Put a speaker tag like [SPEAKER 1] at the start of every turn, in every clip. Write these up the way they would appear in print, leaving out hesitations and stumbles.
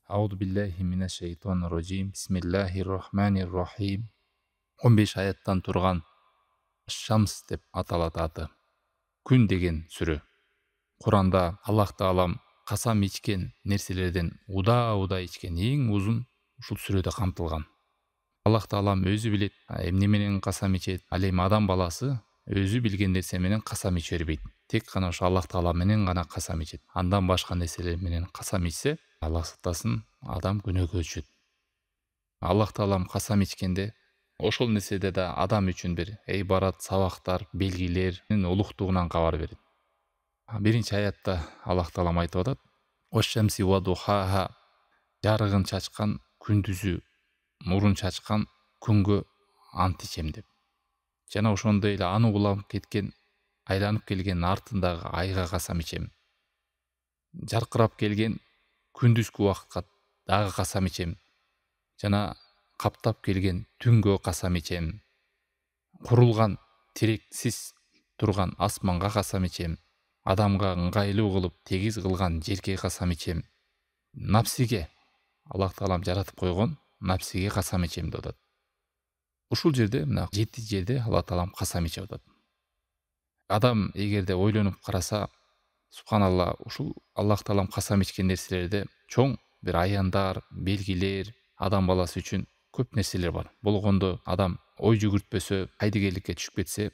[SPEAKER 1] Ауду биллахи минаш шейтонир рожим. Бисмиллахир рахманир рахим. 15 аяттан турган Шамс деп аталат аты. Күн деген сүрө. Куранда Аллах таалам касам ичкен нерселерден уда ичкен эң узун ушул сүрөдө камтылган. Аллах таалам өзү билет эмне менен касам ичет, ал эми адам баласы өзү билген нерсе менен касам иче бербейт. Тек гана ошо Аллах таала менен гана касам ичет. Андан башка нерселер менен касам ичсе, Аллах сактасын, адам күнөөгө түшөт. Аллах таалам касам ичкенде ошол нерседе да адам үчүн бир эйбарат, сабактар, белгилердин улуктугунан кабар берет. Биринчи аятта Аллах таалам айтып атат: "Ошшамси ва духаха", жарыгын чачкан күндүзү, нурун чачкан күнгө ант ичем деп. Жана ошондой эле аны улам кеткен, айланып келген артындагы айга касам ичем. Жаркырап келген күндүзгү убакытка дагы касам ичем. Жана каптап келген түнгө касам ичем. Курулган, тирексиз турган асманга касам ичем. Адамга ыңгайлуу кылып тегиз кылган жерге касам ичем. Напсиге, Аллах таалам жаратып койгон напсиге касам ичем деп атат. Ушул жерде мына 7 жерде Аллах таалам касам ичип атат. Адам эгерде ойлонуп караса, субханалла, ушул Аллах таалам касам ичкен нерселерде чоң бир аяндар, белгилер, адам баласы үчүн көп нерселер бар. Болгондо адам ой жүгүртпөсө, кайдыгерликке түшүп кетсе,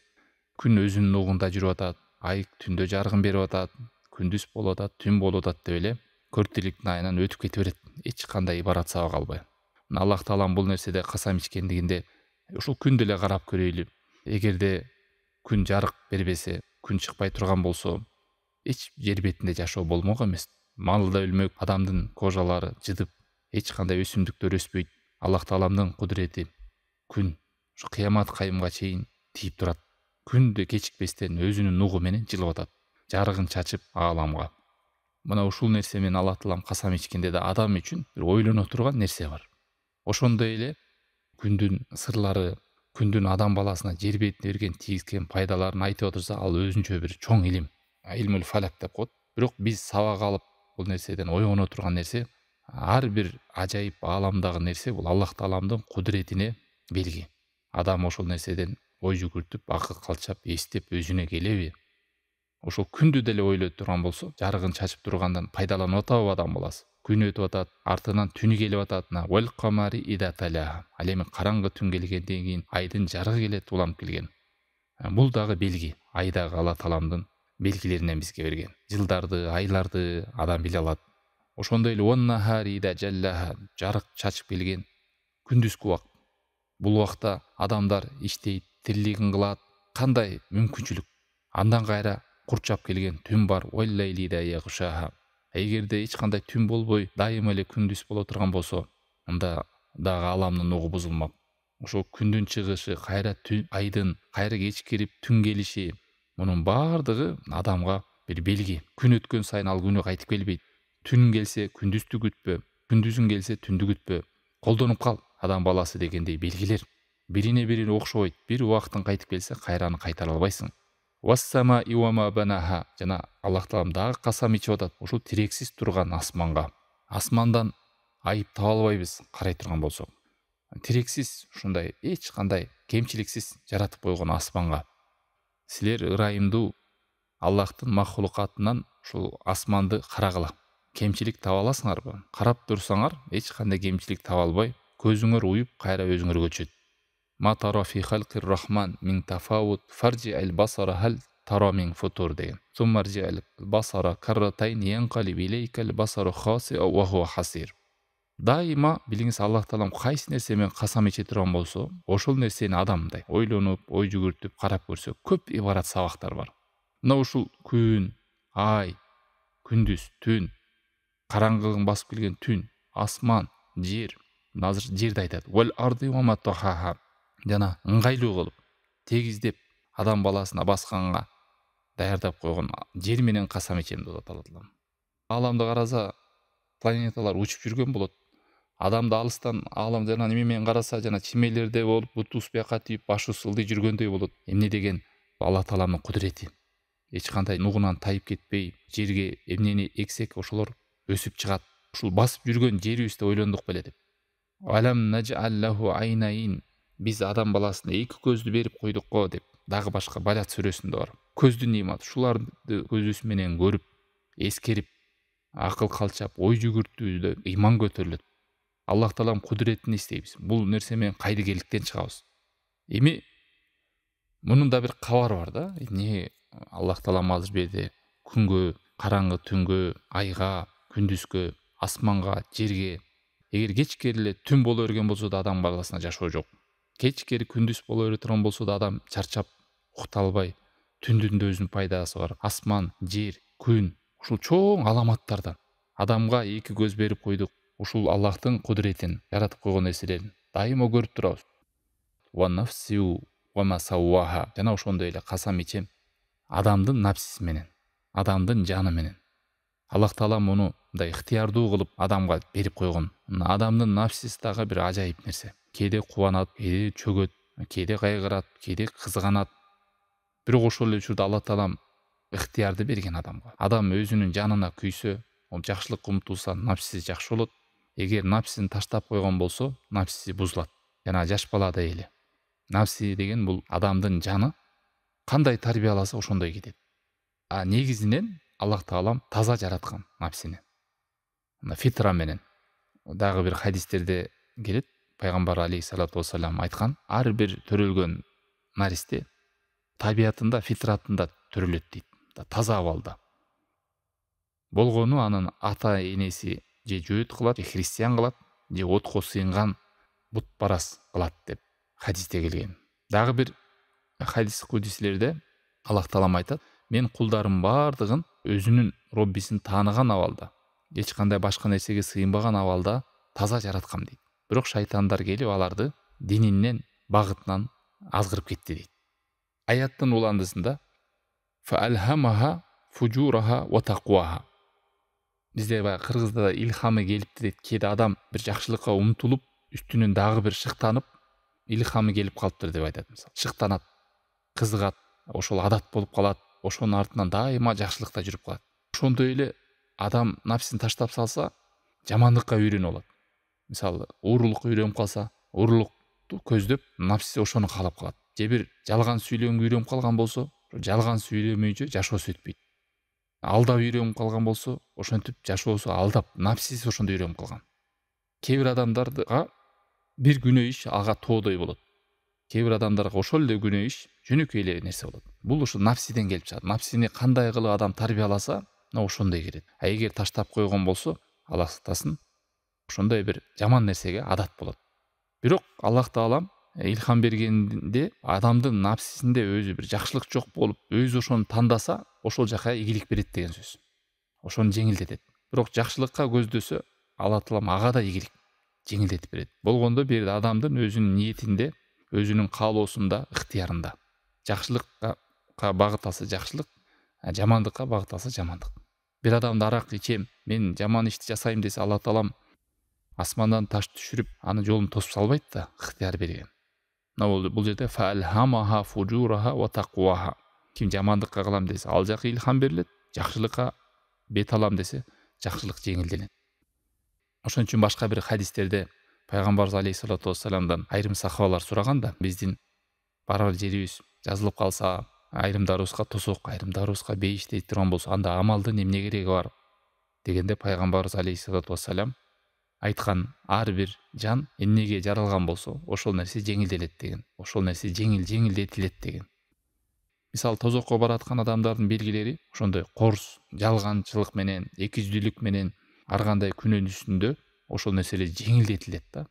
[SPEAKER 1] күн өзүнүн нугунда жүрүп атат, ай түндө жарыгын берип атат, күндүз болуп атат, түн болуп атат деп эле көртүлүктүн айынан өтүп кетип берет, эч кандай ибарат сабак албай. Мына Аллах таалам бул нерседе касам ичкендигинде ушул күндү эле карап көрөйлү. Эгерде күн жарык бербесе, күн чыкпай турган болсо, эч жер бетинде жашоо болмок эмес. Мал да өлмөк, адамдын кожалары жыдып, эч кандай өсүмдүктөр өспөйт. Аллах тааламдын кудурети күн ушу кыямат кайымга чейин тийип турат. Күндө кечикпестен өзүнүн нугу менен жылып атат, жарыгын чачып ааламга. Мына ушул нерсе менен Аллах таалам касам ичкенде да адам үчүн бир ойлоно турган нерсе бар. Ошондой эле күндүн сырлары, күндүн адам баласына жер бетине берген тийгизген пайдаларын айтып отурса, ал өзүнчө бир чоң илим. Илмул фалак деп коет. Бирок биз сабак алып бул нерседен ойгоно турган нерсе, ар бир ажайып ааламдагы нерсе бул Аллах тааламдын кудуретине белги. Адам ошол нерседен ой жүгүртүп, акыл калчап, эстеп өзүнө келеби? Ошол күндү деле ойлой турган болсо, жарыгын чачып тургандан пайдаланып атабы адам баласы? Күн өтүп атат, артынан түнү келип атат. Вал камари ида тала. Ал эми караңгы түн келгенден кийин айдын жарыгы келет, уланып келген. Бул дагы белги. Ай дагы Алла тааламдын белгилеринен бизге берген. Жылдарды, айларды адам биле алат. Ошондой эле ваннахари ида жаллаха, жарык чачып келген күндүзгү убакыт. Бул убакта адамдар иштейт, тирилигин кылат. Кандай мүмкүнчүлүк? Андан кайра курчап келген түн бар. Валлайли да ягшаха. Эгерде эч кандай түн болбой, дайыма эле күндүз боло турган болсо, анда дагы аламдын нугу бузулмак. Ошо күндүн чыгышы, кайра айдын, кайра кечкирип түн келиши, мунун баардыгы адамга бир белги. Күн өткөн сайын ал күнү кайтып келбейт. Түн келсе күндүздү күтпө, күндүзүң келсе түндү күтпө. Колдонуп кал, адам баласы дегендей белгилер. Бирине бири окшобойт. Бир убакыттын кайтып келсе, кайраны кайтара албайсың. Вассама иуама банаха. Жана Аллах таалам дагы касам ичип атат ушул тирексиз турган асманга. Асмандан айып таба албайбыз карай турган болсок. Тирексиз, ушундай эч кандай кемчиликсиз жаратып койгон асманга. Силер ырайымдуу Аллахтын махлукатынан ушул асманды карагыла. Кемчилик таба аласыңарбы? Карап турсаңар, эч кандай кемчилик таба албай, көзүңөр уюп кайра өзүңөргө түшөт. Ма тара фи халқир рахман мин тафавут фарджи ал басара хал тара мин футур деген. Суммарджи ал басара карратайн янкалиб илейка ал басару хаси ва хуа хасир. Дайыма билиңиз, Аллах таалам кайсы нерсе менен касам иче турган болсо, ошол нерсени адам мындай ойлонуп, ой жүгүртүп карап көрсө, көп ибарат сабактар бар. Мына ушул күн, ай, күндүз, түн, караңгылыгын басып келген түн, асман, жер. Азыр жерди айтат. Вал арди ва ма тахаха. Жана ыңгайлуу кылып, тегиздеп адам баласына басканга даярдап койгон жер менен касам ичем деп атат Алла таалам. Ааламды караса, планеталар учуп жүргөн болот. Адамды алыстан аалам жана неме менен караса, жана чимелерде болуп, бутубуз бияка тийип, башыбыз ылдый жүргөндөй болот. Эмне деген Алла тааламдын кудурети. Эч кандай нугунан тайып кетпей, жерге эмнени эксек ошолор өсүп чыгат. ушул басып жүргөн жерибизди ойлондук беле деп. Алам нажаллаху айнайин. Биз адам баласына эки көздү берип койдук го деп дагы башка Балят сүрөсүндө бар. Көздүн нематы ушуларды көзүбүз менен көрүп, эскерип, акыл калчап, ой жүгүртүүдө ыйман көтөрүлөт. Аллах тааланын кудуретин эстейбиз. Бул нерсе менен кайдыгерликтен чыгабыз. Эми мунун да бир кабары бар да. Эмне Аллах таалам азыр берди күнгө, караңгы түнгө, айга, күндүзгө, асманга, жерге. Эгер кечкери эле түн боло берген болсо да адам баласына жашоо жок. Кечкери күндүз боло бере турган болсо да адам чарчап, укта албай, түндүн да өзүнүн пайдасы бар. Асман, жер, күн, ушул чоң аламаттардан адамга эки көз берип койдук. Ушул Аллахтын кудуретин, яратып койгон нерселерин дайыма көрүп турабыз. Ва нафсиу ва ма сауаха. Жана ошондой эле касам ичем адамдын напсиси менен, адамдын жаны менен. Аллах таала муну мындай ыктыярдуу кылып адамга берип койгон. Адамдын напсиси дагы бир ажайып нерсе. Кээде кубанат, кээде чөгөт, кээде кайгырат, кээде кызганат. Бирок ошол эле учурда Аллах таалам ыктыярды берген адамга. Адам өзүнүн жанына күйсө, жакшылыкка умтулса, напсиси жакшы болот. Эгер напсисин таштап койгон болсо, напсиси бузулат. Жана жаш баладай эле. Напси деген бул адамдын жаны кандай тарбияласа ошондой кетет. А негизинен Аллах таалам таза жараткан напсини. Фитра менен. Дагы бир хадистерде келет. Пайгамбар алейхиссалату вассалам айткан, ар бир төрөлгөн наристе табиятында, фитратында төрөлөт дейт. Таза абалда. Болгону анын ата энеси же жөөт кылат, же христиан кылат, же отко сыйынган бутпарас кылат деп хадисте келген. Дагы бир хадис кудислерде Аллах таалам айтат, мен кулдарым бардыгын өзүнүн Роббисин тааныган абалда, эч кандай башка нерсеге сыйынбаган абалда таза жараткам дейт. Бирок шайтандар келип аларды дининен, багытынан азгырып кетти дейт. Аяттын уландысында фаалхамаха фужураха ва тaqwaha. Бизде кыргызда да илхамы келипти дейт. Кээде адам бир жакшылыкка умтулуп, үстүнөн дагы бир шыктанып, илхамы келип калыптыр деп айтат. Мисалы, шыктанат, кызыгат, ошол адат болуп калат, ошонун артынан дайыма жакшылыкта жүрүп калат. Ошондой эле адам напсисин таштап салса, жамандыкка үйрөнүп алат. Мисалы, уурулукка үйрөнүп калса, уурулукту көздөп, напсиси ошону каалап калат. Же бир жалган сүйлөгөнгө үйрөнүп калган болсо, жалган сүйлөмөйчү жашоосу өтпөйт. Алдап үйрөнүп калган болсо, ошентип жашоосу алдап, напсиси ошондой үйрөнүп калган. Кээ бир адамдарга бир күнөө иш ага тоодой болот. Кээ бир адамдарга ошол эле күнөө иш жөнөкөй эле нерсе болот. Бул ушу напсиден келип чыгат. Напсини кандай кылып адам тарбияласа, ошондой келет. А эгер таштап койгон болсо, Аллах сактасын, ошондой бир жаман нерсеге адат болот. Бирок Аллах таалам илхам бергенде адамдын напсисинде өзү бир жакшылык жок болуп, өзү ошону тандаса, ошол жака ийгилик берет деген сөз. Ошону жеңилдетет. Бирок жакшылыкка көздөсө, Аллах таалам ага да ийгилик жеңилдетип берет. Болгондо бир адамдын өзүнүн ниетинде, өзүнүн каалоосунда, ыктыярында. Жакшылыкка багыт алса жакшылык, жамандыкка багыт алса жамандык. Бир адамды арак ичем, мен жаман ишти жасайм десе, Аллах таалам асмандан таш түшүрүп, аны жолун тосуп салбайт да, ыктыяр берген. Бул жерде фаалхамаха фужураха ва тaqwaha. Ким жамандыкка кылам десе, ал жакы илхам берилет, жакшылыкка бет алам десе, жакшылык жеңилденет. Ошон үчүн башка бир хадистерде Пайгамбарыбыз алейхиссалату вассаламдан айрым сахабалар сураганда, биздин барар жерибиз жазылып калса, айрымдарыбызга тосок, айрымдарыбызга бейиш дейт турган болсо, анда амалдын эмне кереги бар дегенде Пайгамбарыбыз алейхиссалату вассалам айткан, ар бир жан эмнеге жаралган болсо, ошол нерсе жеңилделет деген. Ошол нерсе жеңилдетилет деген. Мисалы, тозокко бараткан адамдардын белгилери ошондой корс, жалганчылык менен, экижүздүүлүк менен ар кандай күнөөнүн үстүндө ошол нерселер жеңилдетилет да.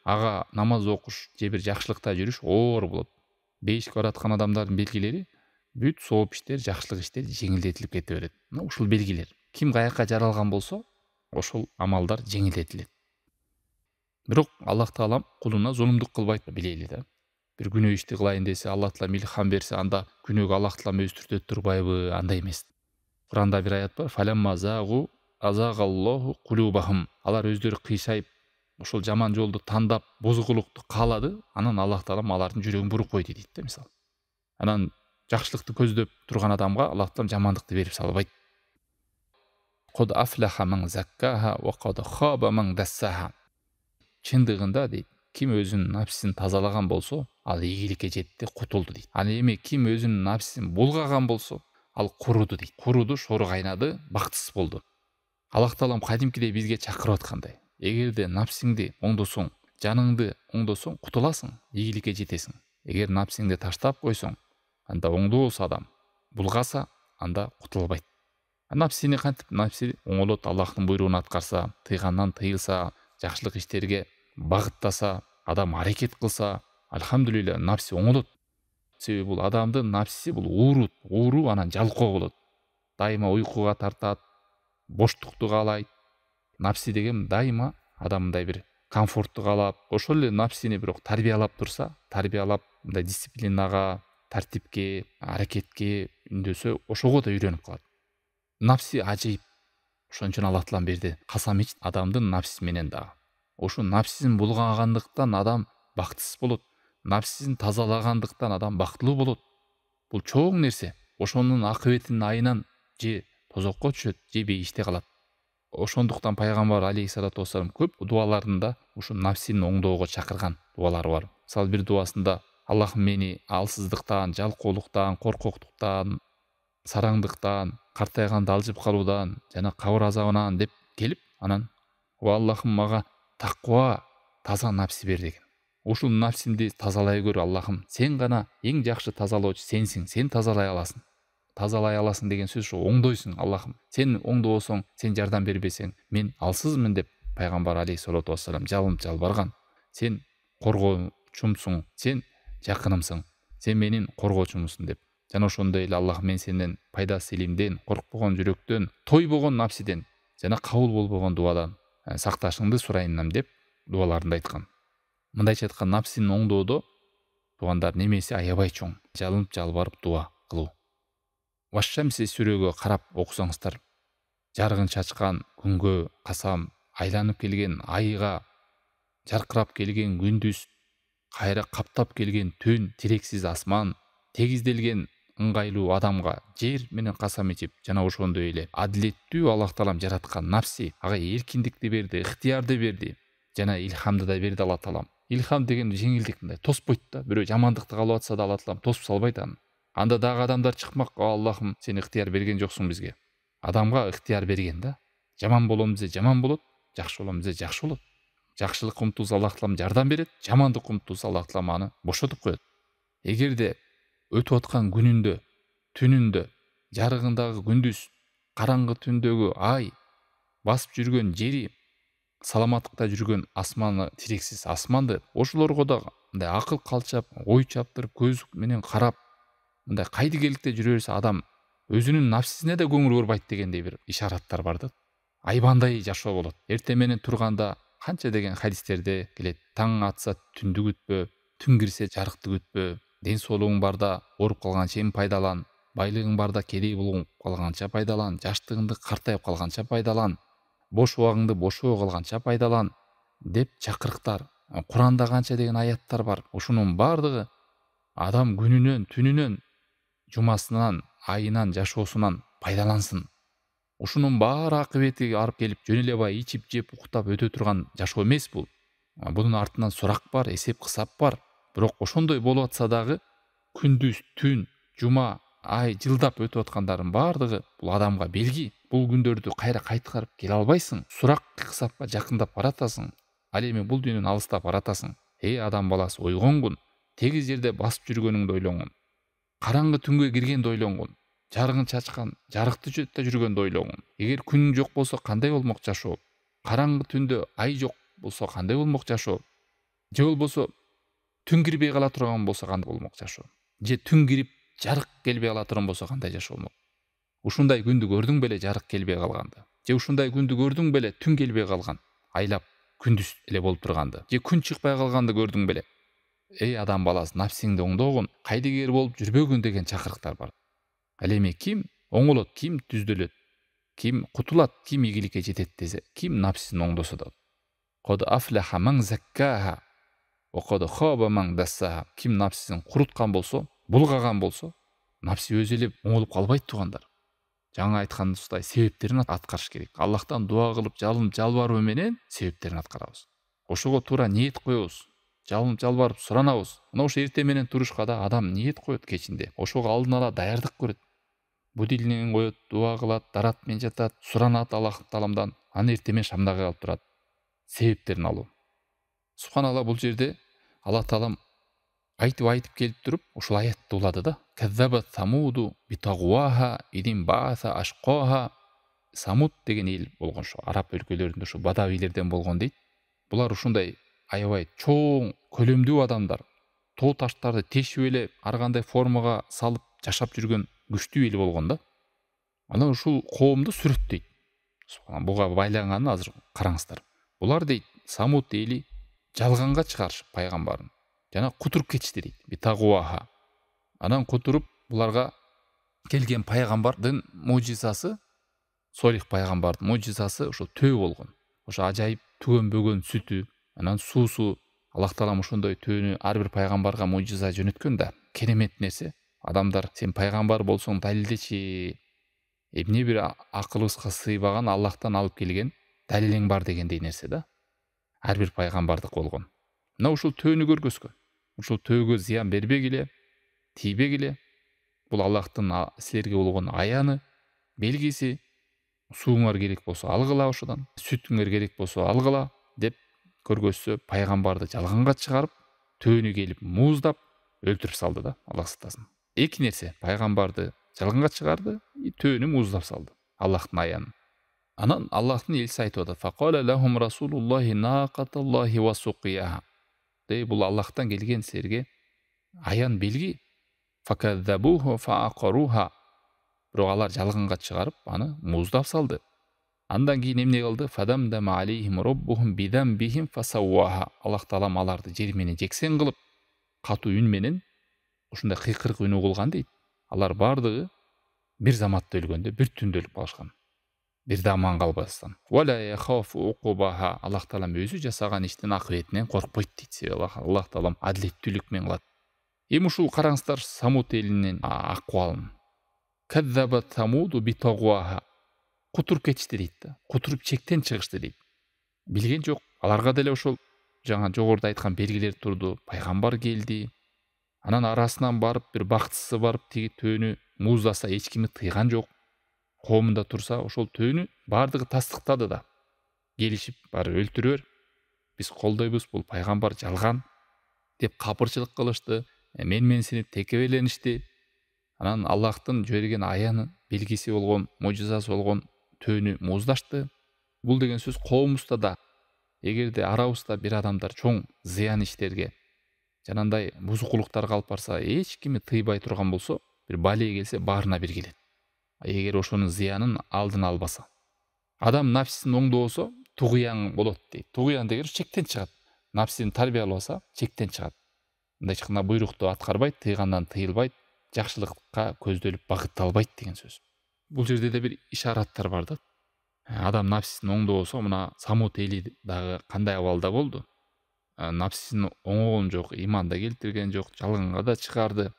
[SPEAKER 1] Ага намаз окуш же бир жакшылыкта жүрүш оор болот. Бейишке бараткан адамдардын белгилери бүт сооп иштер, жакшылык иштер жеңилдетилип кете берет. Ушул белгилер. Ким каякка жаралган болсо, ошол амалдар жеңилдетилет. Бирок Аллах таалам кулуна зулумдук кылбайт, билели да. Бир күнөө ишти кылайын десе, Аллах таалам илхам берсе, анда күнөөгө Аллах таалам өзү түртөт турбайбы? Андай эмес. Куранда бир аят бар: "Фаламма загу азагаллоху кулубахум". Алар өздөрү кыйшайып, ошол жаман жолду тандап, бузгулукту каалады, анан Аллах таалам алардын жүрөгүн буруп койду дейт да, мисалы. Анан жакшылыкты көздөп турган адамга Аллах таалам жамандыкты берип салбайт. Kod aflaha man zakkaha wa kod khaba man dassaha. Чындыгында дейт, ким өзүнүн напсисин тазалаган болсо, ал ийгиликке жетти, кутулду дейт. Ал эми ким өзүнүн напсисин булгаган болсо, ал куруду дейт. Куруду, шору кайнады, бактысыз болду. Аллах таалам кадимкидей бизге чакырып аткандай. Эгерде напсиңди оңдосоң, жаныңды оңдосоң, кутуласың, ийгиликке жетесиң. Эгер напсиңди таштап койсоң, анда оңдоо болсо адам, булгаса, анда кутулбайт. Напсини кантип напси оңолот, Аллахтын буйругун аткарса, тыйгандан тыйылса, жакшылык иштерге багыттаса, адам аракет кылса, альхамдулилля, напси оңолот. Себеби бул адамдын напсиси бул ууру анан жалкоо болот. Дайыма уйкуга тартат, боштукту каалайт. Напси деген дайыма адам мындай бир комфортту каалап, ошол эле напсини бирок тарбиялап турса, мындай дисциплинага, тартипке, аракетке үндөсө, ошого да үйрөнүп калат. Напси ажайып. Ошон үчүн Аллах таалам берди. Касам ич адамдын напсиси менен дагы. Ошу напсисин булгагандыктан адам бактысыз болот. Напсисин тазалагандыктан адам бактылуу болот. Бул чоң нерсе. Ошонун акыбетинин айынан же тозокко түшөт, же бейиште калат. Ошондуктан пайгамбар алейхиссалату вассалам көп дуаларында ушу напсини оңдоого чакырган дуалары бар. Мисалы бир дуасында: Аллахым мени алсыздыктан, жалкоолуктан, коркоктуктан, сараңдыктан, картайганда алжып калуудан жана кабыр азабынан деп келип, анан о Аллахым мага таква, таза напси бер деген. Ушул напсимди тазалай көр Аллахым. Сен гана эң жакшы тазалоочу сенсиң. Сен тазалай аласың. Тазалай аласың деген сөз ушу оңдойсуң Аллахым. Сен оңдобосоң, сен жардам бербесең, мен алсызмын деп пайгамбар алейхиссалату вассалам жалынып жалбарган. Сен коргоочумсуң, сен жакынымсың. Сен менин коргоочумсуң деп. Жана ошондой эле Аллах, мен сенден пайдасыз илимден, коркпогон жүрөктөн, тойбогон напсиден жана кабыл болбогон дуадан сакташыңды сурайынам деп дуаларында айткан. Мындайча айткан, напсини оңдоодо туугандар немеси аябай чоң. Жалынып жалбарып дуа кылуу. Вашшамси сүрөгө карап окусаңыздар, жарыгын чачкан күнгө касам, айланып келген айга, жаркырап келген күндүз, кайра каптап келген түн, тирексиз асман, тегизделген ыңгайлуу адамга жер менен касам ичип, жана ошондой эле адилеттүү Аллах таалам жараткан напси, ага эркиндикти берди, ыктыярды берди, жана илхамды да берди Аллах таалам. Илхам деген жеңилдик, мындай тоспойт да. Бирөө жамандыкты каалап атса да Аллах таалам тосуп салбайт аны. Анда дагы адамдар чыкмак: Аллахым, сен ыктыяр берген жоксуң бизге. Адамга ыктыяр берген да. Жаман болом десе жаман болот, жакшы болом десе жакшы болот. Жакшылык умтулса Аллах таалам жардам берет, жамандык умтулса Аллах таалам аны бошотуп коет. Эгерде өтүп аткан күнүндө, түнүндө, жарыгындагы күндүз, караңгы түндөгү ай, басып жүргөн жери, саламаттыкта жүргөн асманы, тирексиз асманды, ошолорго да мындай акыл калчап, ой чаптырып, көз менен карап, мындай кайдыгерликте жүрө берсе, адам өзүнүн напсисине да көңүл бурбайт дегендей бир ишараттар бар да. Айбандай жашоо болот. Эртең менен турганда канча деген хадистерде келет: таң атса түндү күтпө, түн кирсе жарыкты күтпө, ден соолугуң барда ооруп калганча эми пайдалан, байлыгың барда кедей болуп калганча пайдалан, жаштыгыңды картайып калганча пайдалан, бош убагыңды бошоо калганча пайдалан деп чакырыктар. Куранда канча деген аяттар бар. Ушунун бардыгы адам күнүнөн, түнүнөн, жумасынан, айынан, жашоосунан пайдалансын. Ушунун баары акыбети арып келип, жөн эле бай ичип, жеп, уктап өтө турган жашоо эмес бул. Бунун артынан сурак бар, эсеп кысап бар. Бирок ошондой болуп атса дагы, күндүз, түн, жума, ай, жылдап өтүп аткандардын бардыгы бул адамга белги. Бул күндөрдү кайра кайткарып келе албайсың. Сурак кысап жакындап баратасың. Ал эми бул дүйнөнү алыстап баратасың. Адам баласы, ойгонгун. Тегиз жерде басып жүргөнүңдү ойлоңун. Караңгы түнгө киргенди ойлоңун. Жарыгын чачкан, жарыкты жөттө жүргөндү ойлоңун. Эгер күн жок болсо кандай болмок жашоо? Караңгы түндө ай жок болсо кандай болмок жашоо? Же болбосо түн кирбей кала турган болсо кандай болмок жашоо? Же түн кирип жарык келбей кала турган болсо кандай жашоо болмок? Ушундай күндү көрдүң беле жарык келбей калганды? Же ушундай күндү көрдүң беле түн келбей калган, айлап күндүз эле болуп турганды? Же күн чыкпай калганды көрдүң беле? Адам баласы, напсиңди оңдогун, кайдыгер болуп жүрбөгүн деген чакырыктар бар. Ал эми ким оңолот, ким түздөлөт, ким кутулат, ким ийгиликке жетет десе, ким напсисин оңдосо да. Код афлаха ман заккаха ва код хаба мандассаха. Ким напсисин куруткан болсо, булгаган болсо, напси өзү эле оңолуп калбайт туугандар. жаңа айтканыбыздай себептерин аткарыш керек. Аллахтан дуа кылып, жалынып жалбаруу менен себептерин аткарабыз. Ошого туура ниет коебуз. Жалынып жалбарып суранабыз. Мына ошо эртең менен турушка да адам ниет коет кечинде. Ошого алдын ала даярдык көрөт. Будильнигин коет, дуа кылат, дарат менен жатат, суранат Аллах Тааламдан. Аны эртең менен шамдага калып турат. Себептерин алуу. Субханалла, бул жерде Аллах Таалам айтып келип туруп, ушул аятты улады да. Каззабат Самуду битагваха идин бааса ашқаха. Самуд деген эл болгон, ошо араб өлкөлөрүндө ошо бадавилерден болгон дейт. Булар ушундай аябай чоң көлөмдүү адамдар. Тоо таштарды тешип эле ар кандай формага салып жашап жүргөн күчтүү эл болгон да. Анан ушул коомду сүрөттөйт. Буга байланганын азыр караңыздар. Булар дейт, Самуд эли жалганга чыгарышып пайгамбарын. Жана кутуруп кетишти дейт. Битагуаха. Анан кутуруп буларга келген пайгамбардын мужизасы, Солих пайгамбардын мужизасы ошо төө болгон. Ошо ажайып түгөн бөгөн сүтү, анан суусу. Аллах Таалам ошондой төөнү ар бир пайгамбарга мужиза жөнөткөн да. Керемет нерсе. Адамдар, сен пайгамбар болсоң далилдечи. Эмне бир акылыбызга сыйбаган Аллахтан алып келген далилең бар дегендей нерсе да. Ар бир пайгамбардык болгон. Мына ушул төөнү көргөзгөн. Ушул төөгө зыян бербегиле, тийбегиле. Бул Аллахтын силерге болгон аяны, белгиси. Сууңар керек болсо алгыла ошодон, сүтүңөр керек болсо алгыла деп көргөзсө, пайгамбарды жалганга чыгарып, төөнү келип мууздап өлтүрүп салды да, Аллах сактасын. Эки нерсе, пайгамбарды жалганга чыгарды, төөнү мууздап салды. Аллахтын аяны. Анан Аллахтын элчиси айтып атат: "Фақала лахум расулуллахи нақаталлахи ва суқияха." Бул Аллахтан келген силерге аян белги. Факадзабуху фаақаруха. Бирок алар жалганга чыгарып, аны мууздап салды. Андан кийин эмне кылды? Фадамдама алейхим роббухум бидамбихим фасауаха. Аллах Таалам аларды жер менен жексен кылып, катуу үн менен ушундай кыйкырык үнү кылган дейт. Алар бардыгы бир заматта өлгөндө, бир түндө өлүп калышкан. Бир да аман калбастан. Вала яхафу уқубаха. Аллах Таалам өзү жасаган иштин акыбетинен коркпойт дейт. Аллах Таалам адилеттүүлүк менен кылат. Эми ушул караңыздар Самуд элинин акыбалын. Каззабат Самуду битагваха. Кутуруп кетишти дейт да. Кутуруп чектен чыгышты дейт. Билген жок. Аларга деле ошол жаңа жогоруда айткан белгилер турду. Пайгамбар келди. Анан арасынан барып, бир бактысы барып, тиги төөнү мууздаса эч кими тыйган жок. Коомунда турса, ошол төөнү бардыгы тастыктады да. Келишип, бары өлтүрөр. Биз колдойбуз, бул пайгамбар жалган деп капырчылык кылышты. Менсинип текебеленишти. Анан Аллахтын жиберген аяны, белгиси болгон, мужизасы болгон төөнү мууздашты. Бул деген сөз коомубузда да, эгерде арабызда бир адамдар чоң зыян иштерге, жанандай бузукулуктарга алып барса, эч кими тыйбай турган болсо, бир бале келсе, баарына бир келет. Эгер ошонун зыянын алдын албаса. Адам нафсин оңдобосо, тугуяң болот дейт. Тугуян деген чектен чыгат. Нафсин тарбиялабаса, чектен чыгат. Мындай чыкканда буйрукту аткарбайт, тыйгандан тыйылбайт, жакшылыкка көздөлүп багытталбайт деген сөз. Бул жерде да бир ишараттар бар да. Адам нафсин оңдобосо, мына Самуд эли дагы кандай абалда болду? Нафсин оңогон жок, иманда келтирген жок, жалганга да чыгарды.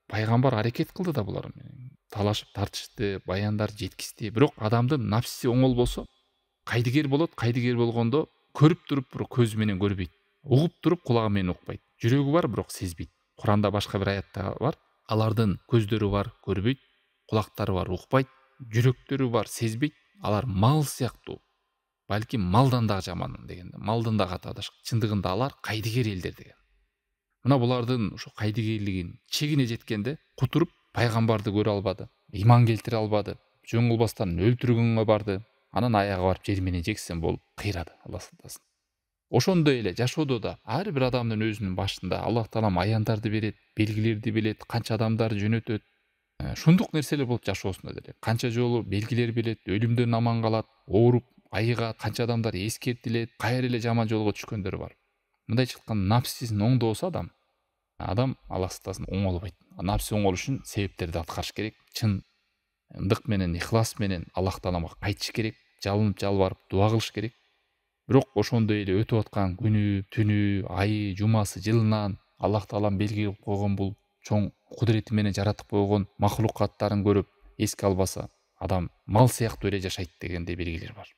[SPEAKER 1] Пайгамбар аракет кылды да булар менен. Талашып тартышты, баяндар жеткизди. Бирок адамдын нафси оңолбосо, кайдыгер болот. Кайдыгер болгондо көрүп туруп, бирок көзү менен көрбөйт. Угуп туруп, кулагы менен укпайт. Жүрөгү бар, бирок сезбейт. Куранда башка бир аятта бар. Алардын көздөрү бар, көрбөйт, кулактары бар, укпайт, жүрөктөрү бар, сезбейт. Алар мал сыяктуу. Балки малдан да жаман дегенде, малдан да катаадаш. Чындыгында алар кайдыгер элдер деген. Мына булардын ошо кайдыгерлигин чегине жеткенде кутуруп пайгамбарды көрө албады, иман келтире албады, жөн кылбастан өлтүргөнгө барды. Анан аягы барып жер менен жексен болуп кыйрады, Алла сактасын. Ошондой эле жашоодо да ар бир адамдын өзүнүн башында Аллах Таалам аяндарды берет, белгилерди билет, канча адамдар жөнөтөт. Шундук нерселер болуп жашоосунда деле. Канча жолу белгилер билет, өлүмдөн аман калат, ооруп, айыгат, канча адамдар эскертилет, кайра эле жаман жолго түшкөндөр бар. Мындай чыккан нафсисин оңдобосо адам Аллах сактасын оңолбойт. Нафси оңолуш үчүн себептерди аткарыш керек. Чын ындык менен, ихлас менен Аллах Таалага кайтыш керек, жалынып жалбарып дуа кылыш керек. Бирок ошондой эле өтүп аткан күнү, түнү, айы, жумасы, жылынан Аллах Таалам белгилеп койгон бул чоң кудурети менен жаратып койгон махлукаттарын көрүп эске албаса, адам мал сыяктуу эле жашайт дегендей белгилер бар.